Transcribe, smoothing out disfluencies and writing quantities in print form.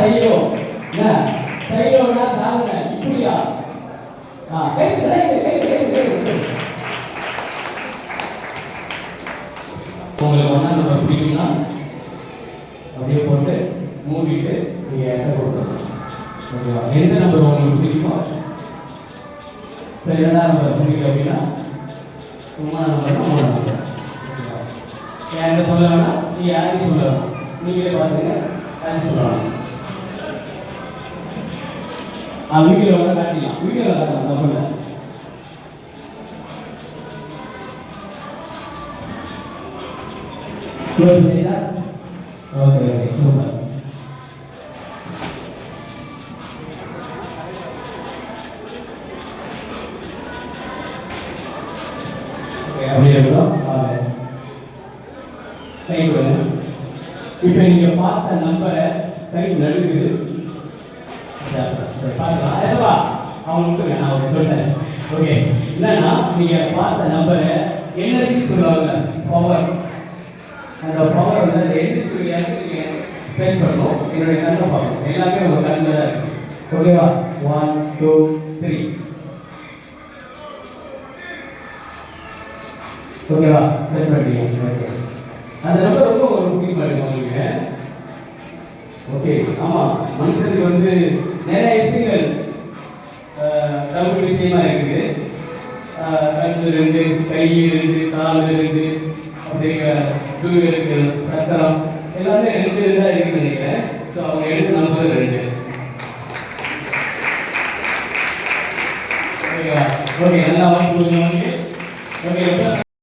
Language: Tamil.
சைலோ என்ன சைலோனா சாகுங்க இப்படியா கை கை கை கை உங்களுக்கு ஒன்றா நம்பர் பிடிக்கும்னா அப்படியே போட்டு மூடிட்டு நீங்கள் எடை கொடுக்கணும். ஓகேவா? எந்த நம்பர் உங்களுக்கு பிடிக்குமோ இப்போ 2ஆம் நம்பர் பிடிக்கல அப்படின்னா 3ஆம் நம்பர்னா 3ஆம் நம்பர். ஓகேவா? என்கிட்ட சொல்ல வேணாம், நீ யாரையும் சொல்ல வேணாம், நீங்களே பார்த்துங்க யாரையும் சொல்லலாம். வீடியோ வந்து காட்டிக்கலாம், வீடியோவில் காட்டலாம் தப்பு இல்லை. சரியா? Okay okay super. அப்படியே இருக்கணும். கை கொடுங்க. இப்போ நீங்கள் பார்த்த நம்பரை கை நடுக்குது. சரி பார்க்கலாம். அவங்க விட்டுங்க, நான் அவங்க சொல்லிட்டேன். ஓகே என்னன்னா நீங்கள் பார்த்த நம்பரை என்னன்னு சொல்லுவாங்க பவர். அந்த பவர் வந்து அந்த எழுத்துக்களியாக நீங்கள் செட் பண்ணணும். என்னுடைய கண்ணை பார்க்கணும், எல்லாமே ஒரு கண்ணில் தான் இருக்கு. ஓகேவா? 1 2 3. ஓகேவா? செட் பண்ணிட்டீங்க. ஓகே அந்த நம்பர் ரொம்ப ஒரு முக்கியமாக இருக்கும் உங்களுக்கு. ஓகே ஆமாம், மனுஷனுக்கு வந்து நிறைய விஷயங்கள் தமிழ் விஷயமா இருக்குது. கண்ணு 2, கை 2, கால் 2, அப்படிங்க டூவீலருக்கு சக்கரம் எல்லாமே 2 தான் இருக்குன்னு நினைக்கிறேன். ஸோ அவங்க எடுத்த நம்பர் 2. ஓகேவா? ஓகே நல்லா வாங்கி கொடுங்க. ஓகே